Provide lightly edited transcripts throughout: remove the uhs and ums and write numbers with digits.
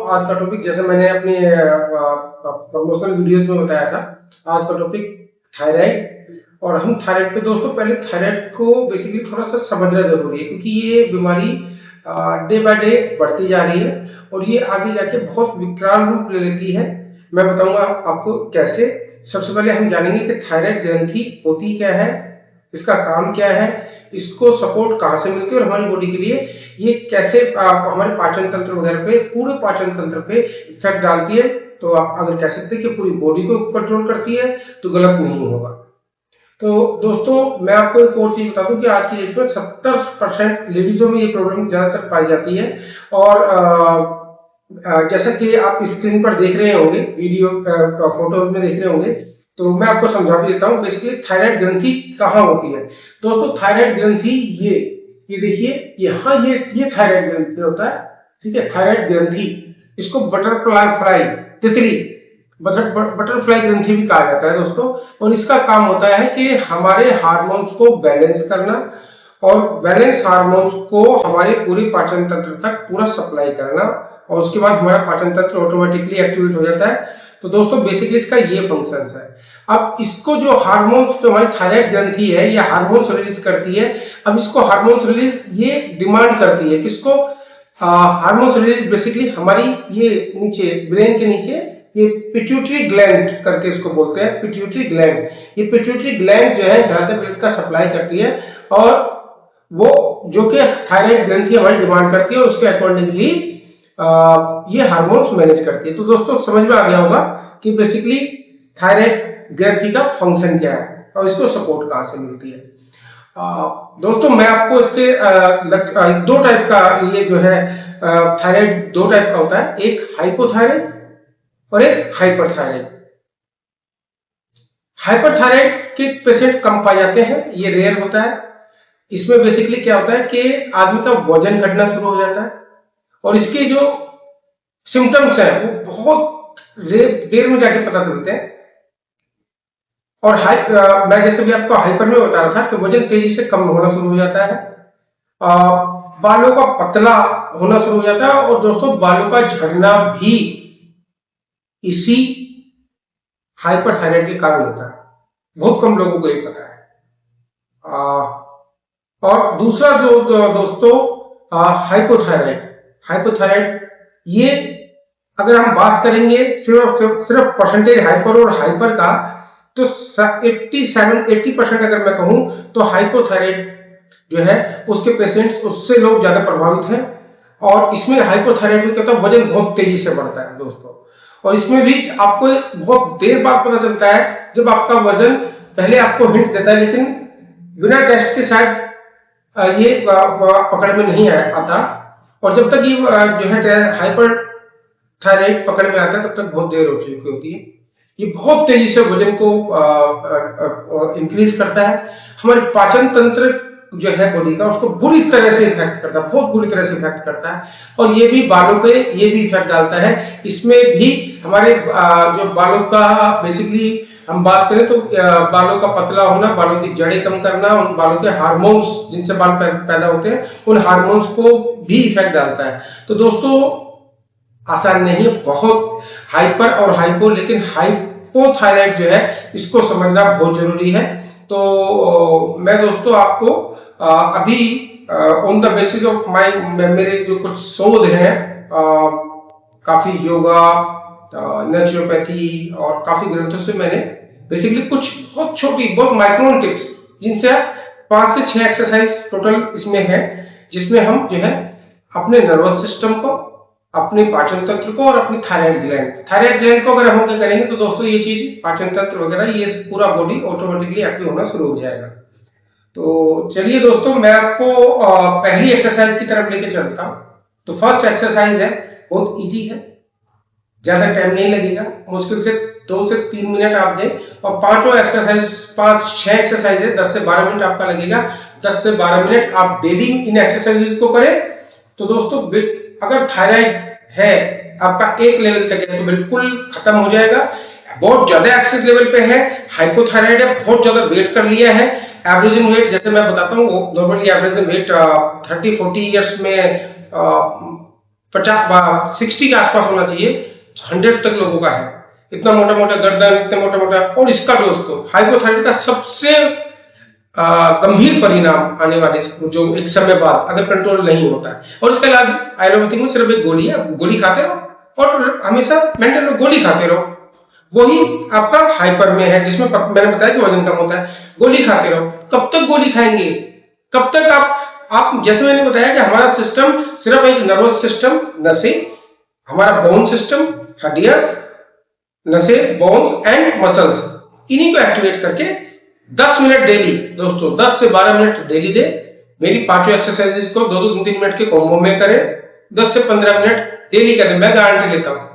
आज का टॉपिक जैसे मैंने अपने प्रमोशनल वीडियोस में बताया था, आज का टॉपिक थायराइड। और हम थायराइड पे दोस्तों पहले थायराइड को बेसिकली थोड़ा सा समझना जरूरी है, क्योंकि ये बीमारी डे बाय डे बढ़ती जा रही है और ये आगे जाके बहुत विकराल रूप ले लेती है। मैं बताऊंगा आपको कैसे। सबसे पहले हम जानेंगे कि थायराइड ग्रंथि होती क्या है, इसका काम क्या है, इसको सपोर्ट कहाँ से मिलती है और हमारी बॉडी के लिए ये कैसे हमारे पाचन तंत्र वगैरह पे, पूरे पाचन तंत्र पे इफेक्ट डालती है। तो आप अगर कह सकते हैं कि पूरी बॉडी को कंट्रोल करती है तो गलत नहीं होगा। तो दोस्तों मैं आपको एक और चीज बता दूं कि आज की डेट में 70% लेडीजों में ये प्रॉब्लम ज्यादातर पाई जाती है। और जैसा कि आप स्क्रीन पर देख रहे होंगे, वीडियो फोटोज में देख रहे होंगे, तो मैं आपको समझा भी देता हूँ बेसिकली थायराइड ग्रंथि कहाँ होती है। दोस्तों थायराइड ग्रंथि ये देखिए यहाँ ये थायराइड ग्रंथि होता है, ठीक है। थायराइड ग्रंथि, इसको बटरफ्लाई तितली बटरफ्लाई ग्रंथि भी कहा जाता है दोस्तों। और इसका काम होता है कि हमारे हार्मोन्स को बैलेंस करना और बैलेंस हार्मोन्स को हमारे पूरे पाचन तंत्र तक पूरा सप्लाई करना, और उसके बाद हमारा पाचन तंत्र ऑटोमेटिकली एक्टिवेट हो जाता है। तो दोस्तों बेसिकली इसका ये फंक्शन है। अब इसको जो हार्मोन्स, जो हमारी थायराइड ग्रंथि है, ये हार्मोन्स रिलीज करती है। अब इसको हार्मोन्स रिलीज ये डिमांड करती है किसको, हार्मोन्स रिलीज बेसिकली हमारी ये नीचे ब्रेन के नीचे ये पिट्यूटरी ग्लैंड करके इसको बोलते हैं, पिट्यूटरी ग्लैंड। ये पिट्यूटरी ग्लैंड जो है यहाँ से ब्लड का सप्लाई करती है और वो जो कि थायराइड ग्रंथि हमारी डिमांड करती है, उसके अकॉर्डिंगली ये हार्मोन्स मैनेज करती है। तो दोस्तों समझ में आ गया होगा कि बेसिकली थायराइड ग्रंथि का फंक्शन क्या है और इसको सपोर्ट कहाँ से मिलती है। दोस्तों मैं आपको इसके दो टाइप का, ये जो है थायराइड दो टाइप का होता है, एक हाइपोथायराइड और एक हाइपरथायराइड। हाइपरथायराइड के पेशेंट कम पाए जाते हैं, ये रेयर होता है। इसमें बेसिकली क्या होता है कि आदमी का वजन घटना शुरू हो जाता है और इसके जो सिम्टम्स हैं वो बहुत देर में जाके पता चलते हैं। और मैं जैसे भी आपको हाइपर में बता रहा था कि वजन तेजी से कम होना शुरू हो जाता है, बालों का पतला होना शुरू हो जाता है और दोस्तों बालों का झड़ना भी इसी हाइपरथायराइड के कारण होता है। बहुत कम लोगों को ये पता है। और दूसरा जो दोस्तों हाइपोथायराइड, ये अगर हम बात करेंगे सिर्फ परसेंटेज हाइपर और हाइपर का, तो 80% अगर मैं कहूं तो हाइपोथायराइड जो है उसके पेशेंट्स, उससे लोग ज्यादा प्रभावित हैं। और इसमें हाइपोथायराइड में क्या होता है, वजन बहुत तेजी से बढ़ता है दोस्तों। और इसमें भी आपको बहुत देर बाद पता चलता है, जब आपका वजन पहले आपको हिंट देता है लेकिन बिना टेस्ट के शायद ये पकड़ में नहीं आता। और जब तक ये जो है हाइपर थायराइड पकड़ में आता है तब तक बहुत देर हो चुकी होती है। ये बहुत तेजी से वजन को इंक्रीज करता है, हमारे पाचन तंत्र जो है बॉडी का उसको बुरी तरह से इफेक्ट करता है, बहुत बुरी तरह से इफेक्ट करता है। और ये भी बालों पे ये भी इफेक्ट डालता है। इसमें भी हमारे जो बालों का बेसिकली हम बात करें तो बालों का पतला होना, बालों की जड़ें कम करना, उन बालों के हार्मोन्स जिनसे बाल पैदा होते हैं उन हार्मोन्स को भी इफेक्ट डालता है। तो दोस्तों आसान नहीं है, बहुत हाइपर और हाइपो, लेकिन हाइपोथायराइड जो है इसको समझना बहुत जरूरी है। तो मैं दोस्तों आपको अभी ऑन द बेसिस ऑफ मेरे जो कुछ शोध हैं, काफी योगा, नेचुरोपैथी और काफी ग्रंथों से मैंने बेसिकली कुछ बहुत छोटी, बहुत माइक्रोन टिप्स, जिनसे 5 से 6 एक्सरसाइज टोटल इसमें है, जिसमें हम जो है अपने नर्वस सिस्टम को, अपने पाचन तंत्र को और अपनी थायराइड ग्लैंड को अगर हम क्या करेंगे तो दोस्तों ये चीज पाचन तंत्र वगैरह ये पूरा बॉडी ऑटोमेटिकली एक्टिव होना शुरू हो जाएगा। तो चलिए दोस्तों मैं आपको पहली एक्सरसाइज की तरफ लेके चलता हूं। तो फर्स्ट एक्सरसाइज है, बहुत इजी है, ज्यादा टाइम नहीं लगेगा, मुश्किल से 2 से 3 मिनट आप दें। और पांचों एक्सरसाइज 5-6 एक्सरसाइज है, 10 से 12 मिनट आपका लगेगा। 10 से 12 मिनट आप डेली इन एक्सरसाइजेस को करें। तो दोस्तों अगर थायराइड है आपका एक लेवल तक है तो बिल्कुल खत्म हो जाएगा। बहुत ज्यादा एक्सेस लेवल पे है, हाइपोथायराइड है, बहुत ज्यादा वेट कर लिया है, एवरेजिंग वेट जैसे मैं बताता हूँ, नॉर्मली एवरेजिंग वेट 30-40 इयर्स में 60 के आसपास होना चाहिए, 100 तक लोगों का है। इतना मोटा मोटा गर्दन, इतना मोटा मोटा। और इसका दोस्तों हाइपोथायराइड का सबसे गंभीर परिणाम आने वाले जो एक समय बाद अगर कंट्रोल नहीं होता है, और इसका इलाज आयुर्वेदिक में सिर्फ एक गोली है, गोली खाते रहो और हमेशा मेंटेन रहो, गोली खाते रहो। वही आपका हाइपर में है, जिसमें मैंने बताया कि वजन कम होता है। गोली खाते रहो। कब तक गोली खाएंगे? कब तक आप जैसे मैंने बताया कि हमारा सिस्टम सिर्फ एक नर्वस सिस्टम, नसें, हमारा बोन सिस्टम, हड्डियां, नसें, बोन्स एंड मसल्स, इन्हीं को एक्टिवेट करके 10 मिनट डेली दोस्तों, 10 से 12 मिनट डेली दे। मेरी पांचों एक्सरसाइजेज को 2-2, 3-3 मिनट के कॉम्बो में करें, 10 से 15 मिनट डेली करें। मैं गारंटी लेता हूं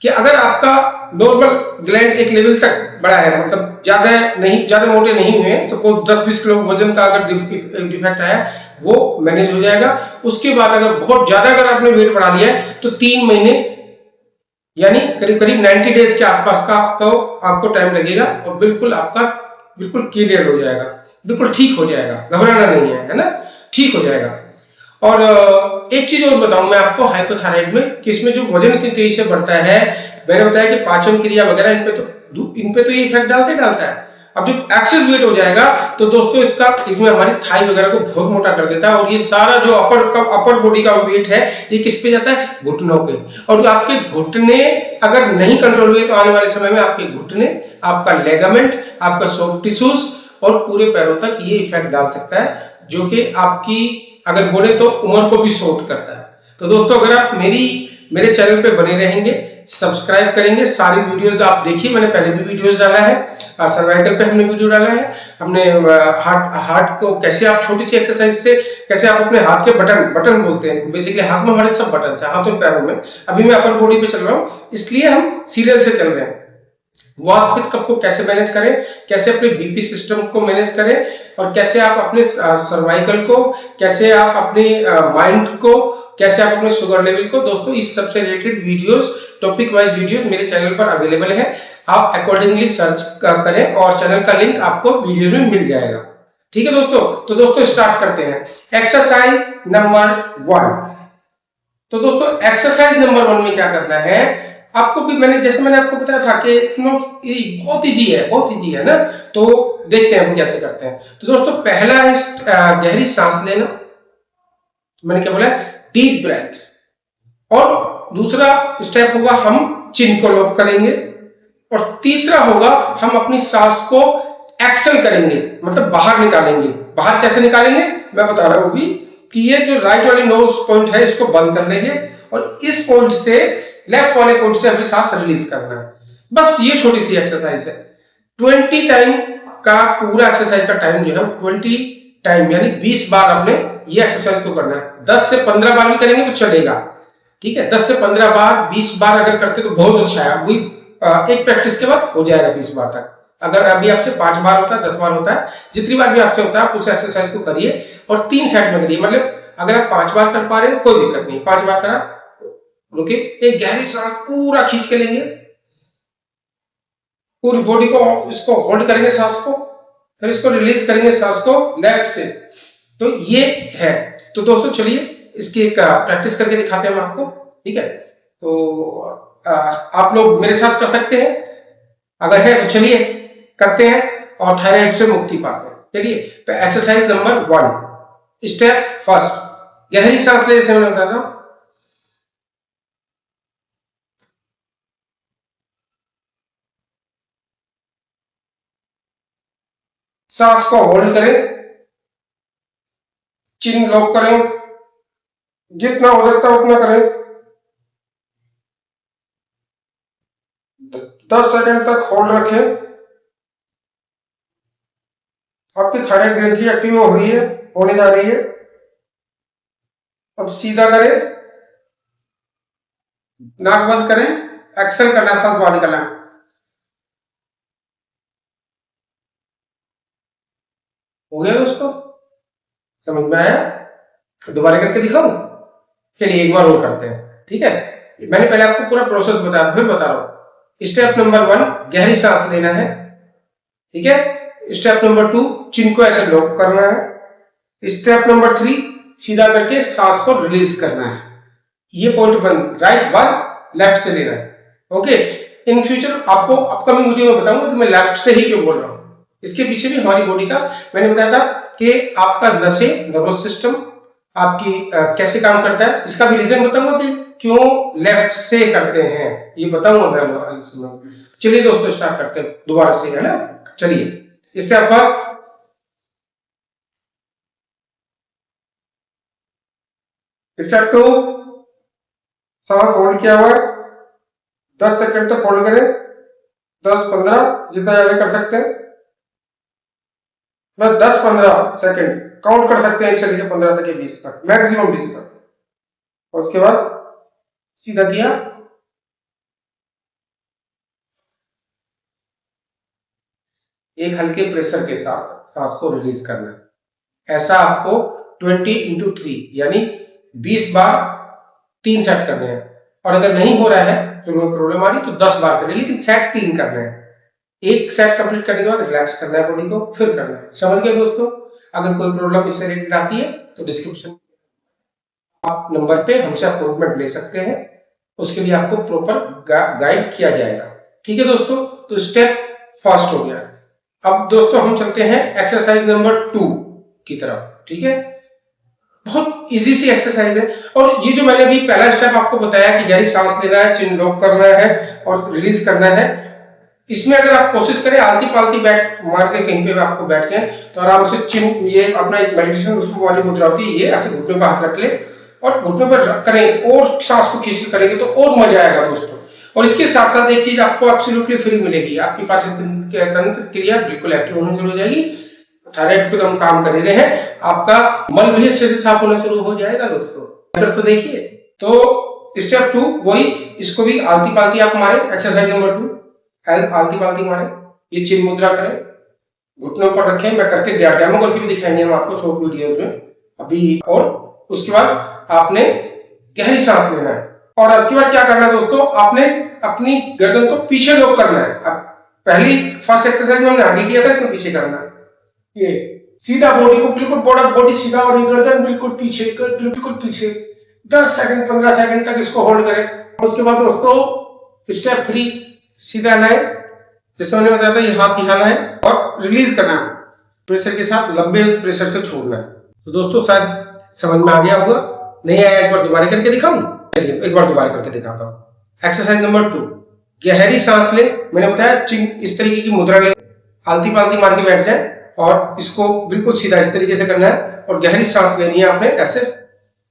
कि अगर आपका नॉर्मल ग्लैंड एक लेवल तक बड़ा है, मतलब ज्यादा मोटे नहीं हुए, सपोज 10-20 किलो वजन का अगर डिफेक्ट आया, वो मैनेज हो जाएगा। उसके बाद अगर बहुत ज्यादा अगर आपने वेट बढ़ा लिया है तो 3 महीने यानी करीब करीब 90 डेज के आसपास का आपको टाइम लगेगा और बिल्कुल आपका बिल्कुल क्लियर हो जाएगा, बिल्कुल ठीक हो जाएगा। घबराना नहीं है ना, ठीक हो जाएगा। और एक चीज और बताऊं मैं आपको हाइपोथायराइड में कि इसमें जो वजन इतनी तेजी से बढ़ता है, मैंने बताया कि पाचन क्रिया वगैरह इन पे तो ये इफेक्ट डालता है। अब जब एक्सेस वेट हो जाएगा तो दोस्तों इसमें हमारी थाई वगैरह को बहुत मोटा कर देता है, और ये सारा जो अपर बॉडी का वेट है ये किस पे जाता है? घुटनों पे। और जो आपके घुटने अगर नहीं कंट्रोल हुए तो आने वाले समय में आपके घुटने, आपका लेगामेंट, आपका सॉफ्ट टिश्यूज और पूरे पैरों तक ये इफेक्ट डाल सकता है, जो कि आपकी अगर बोले तो उम्र को भी शॉर्ट करता है। तो दोस्तों अगर आप मेरे चैनल पे बने रहेंगे, सब्सक्राइब करेंगे, सारी वीडियोस आप देखिए, मैंने पहले भी वीडियोस डाला है, सर्वाइकल पे हमने वीडियो डाला है, हमने हार्ट को कैसे आप छोटी सी एक्सरसाइज से कैसे आप अपने हाथ के बटन बोलते हैं, बेसिकली हाथ में हमारे सब बटन थे, हाथ और पैरों में। अभी मैं अपर बॉडी पे चल रहा हूँ, इसलिए हम सीरियल से चल रहे हैं। वात पित्त कफ को कैसे मैनेज करें, कैसे अपने बीपी सिस्टम को मैनेज करें, और कैसे आप अपने सर्वाइकल को, कैसे आप अपने माइंड को, कैसे आप अपने शुगर लेवल को, दोस्तों इस सबसे related videos, topic wise videos मेरे चैनल पर अवेलेबल है। आप अकॉर्डिंगली सर्च करें और चैनल का लिंक आपको वीडियो में मिल जाएगा। ठीक है दोस्तों, तो दोस्तों स्टार्ट करते हैं एक्सरसाइज नंबर 1। तो दोस्तों एक्सरसाइज नंबर 1 में क्या करना है आपको भी, जैसे मैंने आपको बताया था कि बहुत इजी है ना। तो देखते हैं हम कैसे करते हैं। तो दोस्तों पहला है गहरी सांस लेना, मैंने क्या बोला? Deep breath. और दूसरा स्टेप होगा हम चिन को लॉक करेंगे, और तीसरा होगा हम अपनी सांस को एक्सेल करेंगे, मतलब बाहर निकालेंगे। बाहर कैसे निकालेंगे मैं बता रहा हूं अभी, कि ये जो राइट वाली नोज पॉइंट है इसको बंद कर लेंगे, और इस पॉइंट से लेफ्ट वाले पॉइंट से हमें सांस रिलीज करना है। बस ये छोटी सी एक्सरसाइज है। 20 टाइम का पूरा एक्सरसाइज का टाइम जो है 20 टाइम यानी 20 बार आपने ये एक्सरसाइज को करना है। 10 से 15 बार भी करेंगे तो चलेगा, ठीक है। 10 से 15 बार, 20 बार अगर करते तो बहुत अच्छा है। वही एक प्रैक्टिस के बाद हो जाएगा 20 बार तक। अगर अभी आपसे 5 बार होता है, 10 बार होता है, जितनी बार भी आपसे होता है आप उस एक्सरसाइज को करिए, और 3 सेट में करिए। मतलब अगर आप 5 बार कर पा रहे हैं कोई दिक्कत नहीं, 5 बार करा, रुकिए, एक गहरी सांस पूरा खींच के लेंगे, पूरी बॉडी को इसको होल्ड करेंगे सांस को, फिर इसको रिलीज करेंगे सांस को लेफ्ट से। तो ये है। तो दोस्तों चलिए इसकी एक प्रैक्टिस करके दिखाते हैं हम आपको, ठीक है। तो आप लोग मेरे साथ कर सकते हैं, अगर है तो चलिए करते हैं और थायराइड से मुक्ति पाते हैं। चलिए तो एक्सरसाइज नंबर 1, स्टेप फर्स्ट, गहरी सांस ले, जैसे मैंने बताया था। सांस को होल्ड करें, चिन लॉक करें, जितना हो सकता है उतना करें, 10 सेकंड तक होल्ड रखें। आपकी थायराइड ग्रंथि एक्टिव हो रही है, होने जा रही है। अब सीधा करें, नाक बंद करें, एक्सेल करना, सांस बाहर निकालना। हो गया दोस्तों, समझ में आया? दोबारा करके दिखाऊं? चलिए एक बार और करते हैं, ठीक है। मैंने पहले आपको पूरा प्रोसेस बताया, फिर बता रहा हूं। स्टेप नंबर 1 गहरी सांस लेना है, ठीक है। स्टेप नंबर 2 चिन को ऐसे लॉक करना है। स्टेप नंबर 3 सीधा करके सांस को रिलीज करना है। ये point one, right one left से लेना है। ओके, इन फ्यूचर आपको अपकमिंग वीडियो में बताऊंगा कि मैं लेफ्ट से ही क्यों बोल रहा हूँ। इसके पीछे भी हमारी बॉडी का मैंने बताया था कि आपका नसें, नर्वस सिस्टम आपकी कैसे काम करता है, इसका भी रीजन बताऊंगा कि क्यों लेफ्ट से करते हैं, ये बताऊंगा मैं। चलिए दोस्तों स्टार्ट करते हैं दोबारा से, है ना। चलिए, इससे आपका स्टेप टू, सांस होल्ड किया हुआ है, 10 सेकंड तक होल्ड करें, 10-15 जितना ज्यादा कर सकते हैं, बस 10-15 सेकंड काउंट कर सकते हैं, 1 से लेकर 15 तक या 20 तक, मैक्सिमम 20 तक। और उसके बाद सीधा किया, एक हल्के प्रेशर के साथ सांस को रिलीज करना है। ऐसा आपको 20x3 यानी 20 बार 3 सेट करने हैं। और अगर नहीं हो रहा है, तो प्रॉब्लम आ रही तो 10 बार करें, लेकिन सेट 3 करने हैं। एक सेट कंप्लीट करने के बाद रिलैक्स करना है बॉडी को, फिर करना है। समझ गए दोस्तों। अगर कोई प्रॉब्लम इससे रिलेटेड आती है तो डिस्क्रिप्शन आप नंबर पे हमसे अपॉइंटमेंट ले सकते हैं, उसके लिए आपको प्रॉपर गाइड किया जाएगा। ठीक है दोस्तों, तो स्टेप फर्स्ट हो गया। अब दोस्तों हम चलते हैं एक्सरसाइज नंबर 2 की तरफ। ठीक है, बहुत इजी सी एक्सरसाइज है। और ये जो मैंने अभी पहला स्टेप आपको बताया कि गहरी सांस लेना है, चिन लॉक करना है और रिलीज करना है, इसमें अगर आप कोशिश करें आलती पालती बैठ मार के कहीं पे आपको बैठ जाए तो आराम से चिन, ये अपना एक मेडिटेशन वाली मुद्रा होती है, ये ऐसे घुटने पर हाथ रख ले और घुटने पर करें और सांस को खींच करेंगे तो और मजा आएगा दोस्तों। और इसके साथ साथ एक चीज आपको एब्सोल्युटली फ्री मिलेगी, आपकी पाचन तंत्र क्रिया बिल्कुल एक्टिव होने शुरू हो जाएगी, थायराइड पे हम काम कर रहे हैं, आपका मल भी अच्छे से साफ होना शुरू हो जाएगा दोस्तों। अगर तो देखिए, तो स्टेप 2 वही, इसको भी आलती पालती आप मारे, एक्सरसाइज नंबर 2 आलती पालती मारे, ये चिन मुद्रा करें, घुटनों पर रखें, मैं करके डेमो करके भी दिखाएंगे हम आपको शॉर्ट वीडियोस में अभी। और उसके बाद आपने गहरी सांस लेना है और अब की बार क्या करना है दोस्तों, आपने अपनी गर्दन को पीछे लॉक करना है। अब पहली फर्स्ट एक्सरसाइज में हमने आगे किया था, इसमें पीछे करना है। ये सीधा बॉडी को बिल्कुल, बड़ा बॉडी सीधा और ये गर्दन बिल्कुल पीछे, बिल्कुल पीछे 10 सेकंड 15 सेकंड तक इसको होल्ड करें। उसके बाद दोस्तों स्टेप 3 सीधा लाए, जैसे मैंने बताया था, ये हाथ हिलाना है और रिलीज करना है, प्रेशर के साथ लंबे प्रेशर से छोड़ना है। तो दोस्तों शायद समझ में आ गया होगा, नहीं आया एक बार दोबारा करके दिखाऊं। चलिए एक बार दोबारा करके दिखाता हूं। एक्सरसाइज नंबर 2, गहरी सांस ले, मैंने बताया इस तरीके की मुद्रा ले, आलती पालती मार के बैठ जाए और इसको बिल्कुल सीधा इस तरीके से करना है और गहरी सांस लेनी है आपने, ऐसे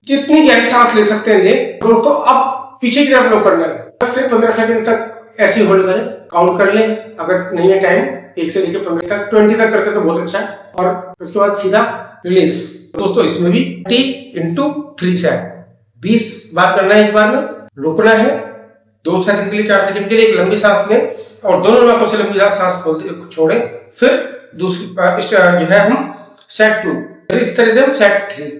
जितनी गहरी सांस ले सकते हैं ले दोस्तों। अब पीछे की तरफ लॉक करना है, 10 से 15 सेकंड तक ऐसे होल्ड करें, काउंट कर लें, अगर नहीं है टाइम 1 से लेकर 15 तक, 20 तक करते तो बहुत अच्छा है। और उसके बाद सीधा रिलीज। दोस्तों इसमें भी 20x3 सेट 20 बार करना है, एक बार में रुकना है 2 सेकंड के लिए, 4 सेकंड के लिए, एक लंबी सांस लें और दोनों नाकों से लंबी सांस छोड़ें, फिर दूसरी जो है हम सेट 2, इस तरह से हम सेट 3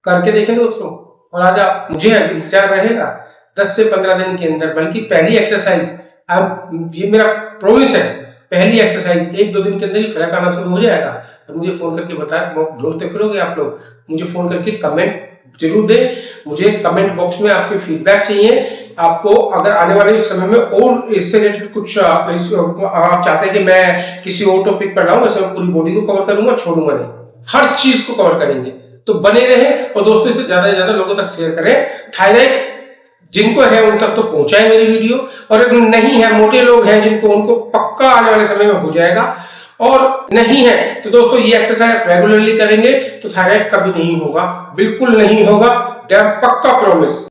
करके देखें दोस्तों। और आज मुझे इंतजार रहेगा 10 से 15 दिन के अंदर, बल्कि पहली एक्सरसाइज, अब ये मेरा प्रॉमिस है, पहली एक्सरसाइज 1-2 दिन के अंदर ही फर्क आना शुरू हो जाएगा। तो मुझे फोन करके बताएं, ढूंढते फिरोगे आप लोग, मुझे फोन करके कमेंट जरूर दें। मुझे कमेंट बॉक्स में आपके फीडबैक चाहिए। आपको अगर आने वाले समय में और इससे रिलेटेड कुछ आप चाहते हैं कि मैं किसी और टॉपिक पर लाऊं, वैसे मैं पूरी बॉडी को कवर करूंगा, छोड़ूंगा नहीं, हर चीज को कवर करेंगे। तो बने रहे और दोस्तों इसे ज्यादा से ज्यादा लोगों तक शेयर करें। थायराइड जिनको है उन तक तो पहुंचाए मेरी वीडियो, और अगर नहीं है, मोटे लोग हैं जिनको, उनको पक्का आने वाले समय में हो जाएगा। और नहीं है तो दोस्तों ये एक्सरसाइज रेगुलरली करेंगे तो थायराइड कभी नहीं होगा, बिल्कुल नहीं होगा, पक्का प्रॉमिस।